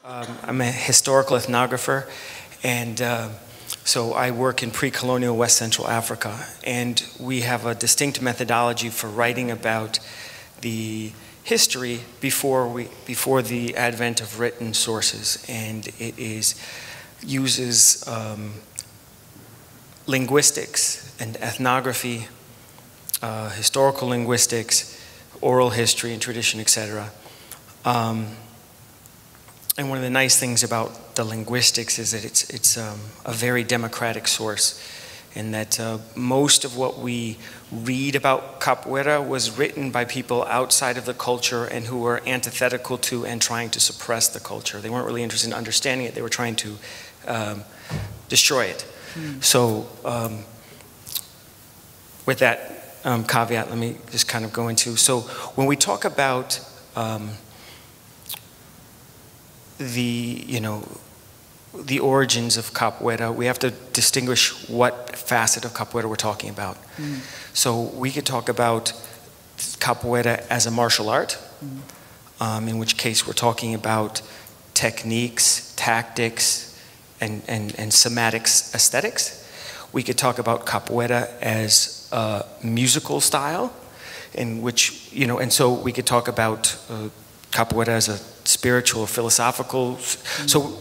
I'm a historical ethnographer, and so I work in pre-colonial West Central Africa, and we have a distinct methodology for writing about the history before the advent of written sources, and it uses linguistics and ethnography, historical linguistics, oral history and tradition, etc. And one of the nice things about the linguistics is that it's a very democratic source, in that most of what we read about capoeira was written by people outside of the culture and who were antithetical to and trying to suppress the culture. They weren't really interested in understanding it, they were trying to destroy it. So with that caveat, let me just kind of go into, so when we talk about the origins of capoeira, we have to distinguish what facet of capoeira we're talking about. So we could talk about capoeira as a martial art, in which case we're talking about techniques, tactics, and somatic aesthetics. We could talk about capoeira as a musical style, in which, and so we could talk about capoeira as a spiritual, philosophical. So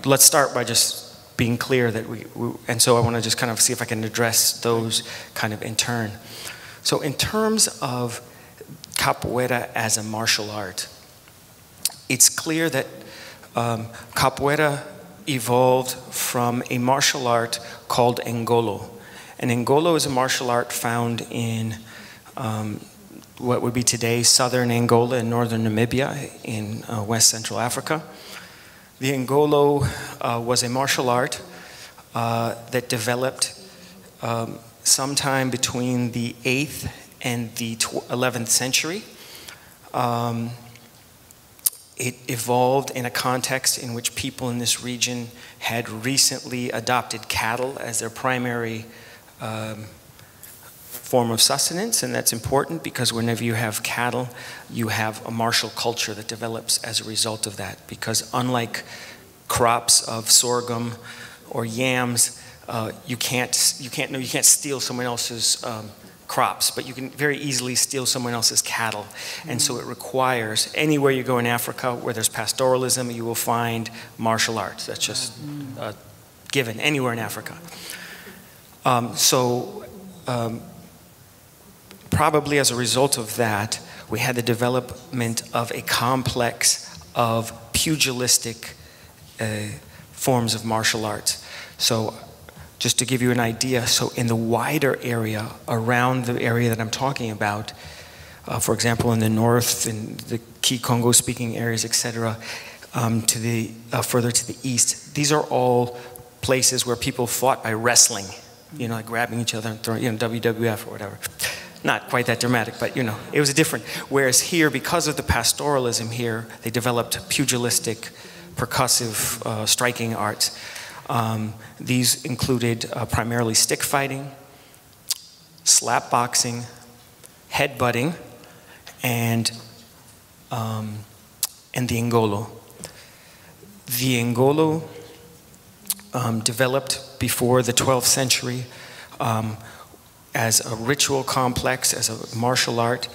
let's start by just being clear that and so I want to just kind of see if I can address those kind of in turn. So in terms of capoeira as a martial art, it's clear that capoeira evolved from a martial art called Ngolo. And Ngolo is a martial art found in what would be today southern Angola and northern Namibia in West Central Africa. The Ngolo was a martial art that developed sometime between the 8th and the 11th century. It evolved in a context in which people in this region had recently adopted cattle as their primary form of sustenance, and that's important because whenever you have cattle, you have a martial culture that develops as a result of that. Because unlike crops of sorghum or yams, you can't steal someone else's crops, but you can very easily steal someone else's cattle. And so it requires, anywhere you go in Africa where there's pastoralism, you will find martial arts. That's just given anywhere in Africa. Probably as a result of that, we had the development of a complex of pugilistic forms of martial arts. So just to give you an idea, so in the wider area around the area that I'm talking about, for example, in the north, in the key Congo-speaking areas, etc., further to the east, these are all places where people fought by wrestling, like grabbing each other and throwing, WWF or whatever. Not quite that dramatic, but it was different. Whereas here, because of the pastoralism here, they developed pugilistic, percussive, striking arts. These included primarily stick fighting, slap boxing, headbutting, and the Ngolo. The Ngolo developed before the 12th century as a ritual complex, as a martial art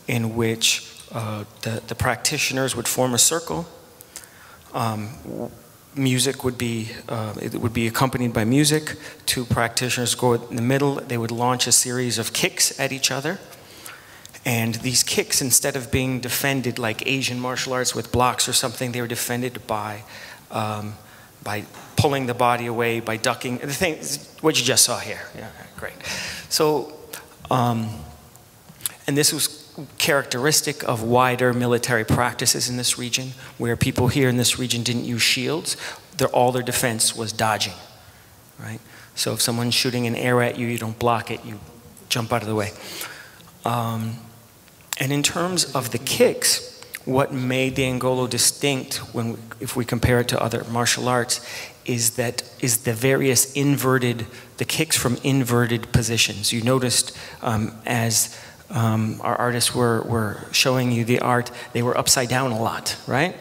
in which the practitioners would form a circle. Music would be, it would be accompanied by music. Two practitioners go in the middle. They would launch a series of kicks at each other. And these kicks, instead of being defended like Asian martial arts with blocks or something, they were defended by pulling the body away, by ducking. The thing, what you just saw here. Yeah, great. So, and this was characteristic of wider military practices in this region, where people here in this region didn't use shields. All their defense was dodging, right? So if someone's shooting an arrow at you, you don't block it, you jump out of the way. And in terms of the kicks, what made the Ngolo distinct, if we compare it to other martial arts, is the various the kicks from inverted positions. You noticed as our artists were showing you the art, they were upside down a lot, right?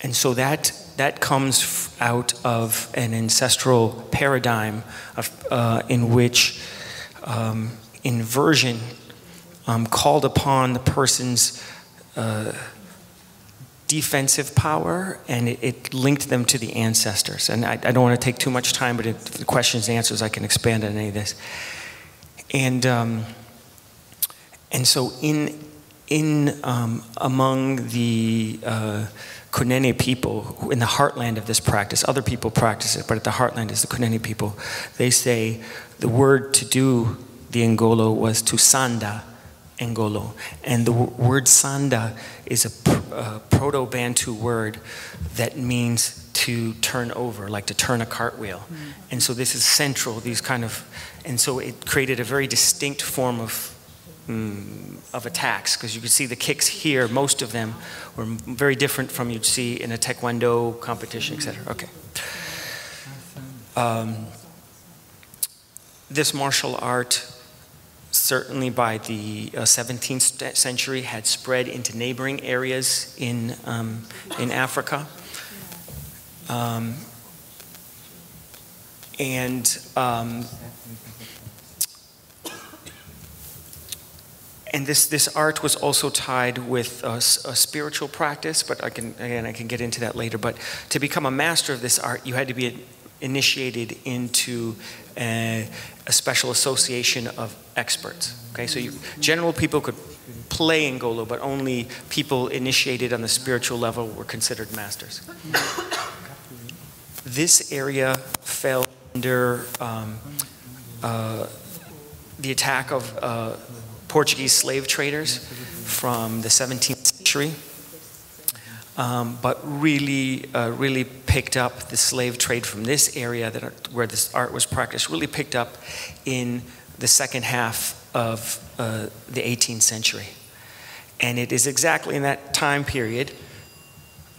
And so that comes out of an ancestral paradigm in which inversion called upon the person's defensive power, and it linked them to the ancestors. And I don't want to take too much time, but if the questions and answers, I can expand on any of this. And so among the Kunene people in the heartland of this practice, other people practice it, but at the heartland is the Kunene people. They say the word to do the Ngolo was to sanda Ngolo, and the word sanda is a Proto-Bantu word that means to turn over, like to turn a cartwheel. And so this is central, and so it created a very distinct form of attacks, because you could see the kicks here, most of them were very different from you'd see in a taekwondo competition, etc. Okay. This martial art, certainly by the 17th century, had spread into neighboring areas in Africa. And this art was also tied with a spiritual practice, but I can get into that later. But to become a master of this art, you had to be initiated into a special association of experts. Okay, so general people could play Ngolo, but only people initiated on the spiritual level were considered masters. This area fell under the attack of Portuguese slave traders from the 17th century, but really picked up the slave trade from this area where this art was practiced, really picked up in the second half of the 18th century. And it is exactly in that time period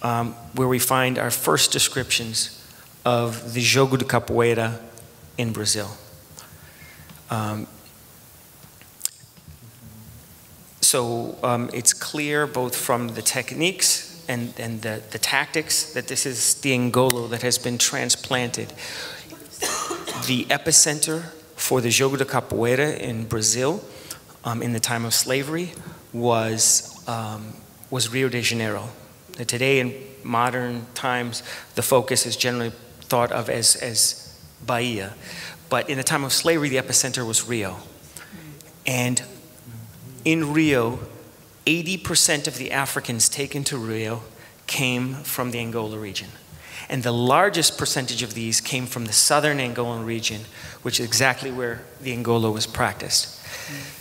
where we find our first descriptions of the jogo de capoeira in Brazil. So it's clear both from the techniques and the tactics that this is the Ngolo that has been transplanted. The epicenter for the jogo de capoeira in Brazil in the time of slavery was Rio de Janeiro. Today in modern times, the focus is generally thought of as Bahia. But in the time of slavery, the epicenter was Rio. And in Rio, 80% of the Africans taken to Rio came from the Angola region. And the largest percentage of these came from the southern Angolan region, which is exactly where the Angola was practiced.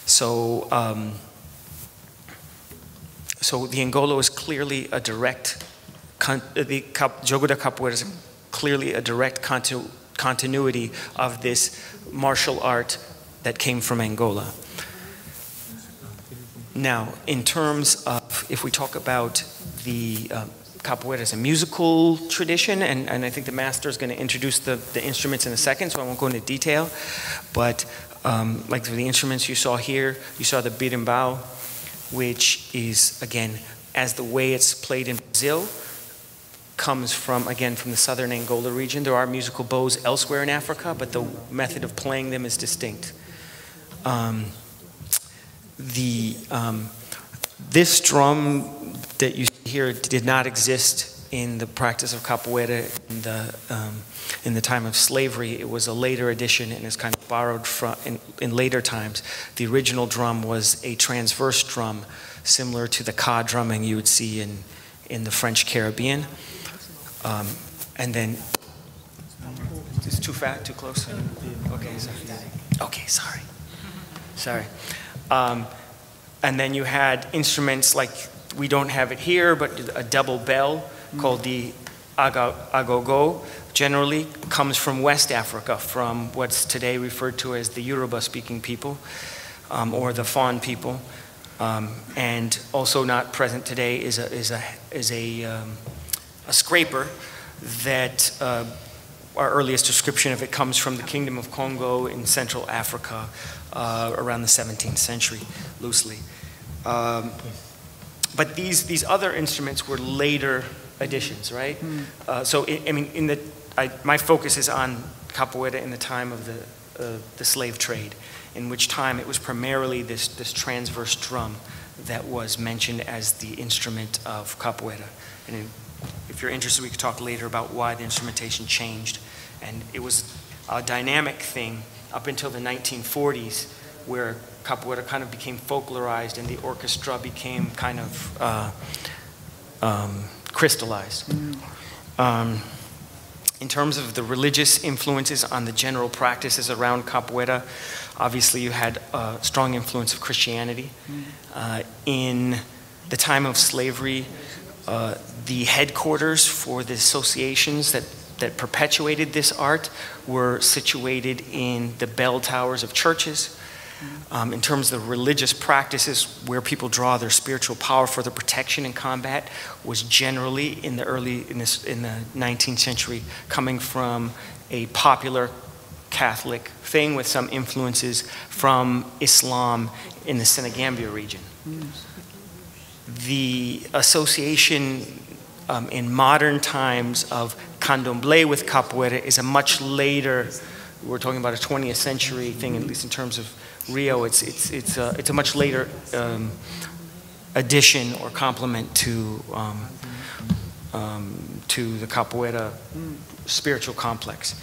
So, so the Angola is clearly a direct, the Jogo da Capoeira is clearly a direct continuity of this martial art that came from Angola. Now, in terms of, if we talk about the capoeira as a musical tradition, and I think the master is going to introduce the instruments in a second, so I won't go into detail, but like the instruments you saw here, you saw the berimbau, which is, again, as the way it's played in Brazil, comes from, again, from the southern Angola region. There are musical bows elsewhere in Africa, but the method of playing them is distinct. This drum that you see here did not exist in the practice of capoeira in the time of slavery. It was a later addition and is kind of borrowed from in later times. The original drum was a transverse drum, similar to the ka drumming you would see in the French Caribbean. And then, it's too fat, too close? Okay, sorry. Okay, sorry. Sorry. And then you had instruments like, we don't have it here, but a double bell called the agogo, generally comes from West Africa, from what's today referred to as the Yoruba-speaking people, or the Fon people. And also not present today is a scraper that our earliest description of it comes from the Kingdom of Congo in Central Africa around the 17th century, loosely. But these other instruments were later additions, right? So I mean, my focus is on capoeira in the time of the slave trade, in which time it was primarily this transverse drum that was mentioned as the instrument of capoeira. And if you're interested, we could talk later about why the instrumentation changed. And it was a dynamic thing up until the 1940s, where capoeira kind of became folklorized and the orchestra became kind of crystallized. In terms of the religious influences on the general practices around capoeira, obviously you had a strong influence of Christianity. In the time of slavery, the headquarters for the associations that perpetuated this art were situated in the bell towers of churches. In terms of religious practices, where people draw their spiritual power for the protection in combat, was generally in the 19th century coming from a popular Catholic thing with some influences from Islam in the Senegambia region. The association in modern times of candomblé with capoeira is a much later, we're talking about a 20th century thing, at least in terms of Rio. It's a much later addition or complement to the capoeira spiritual complex.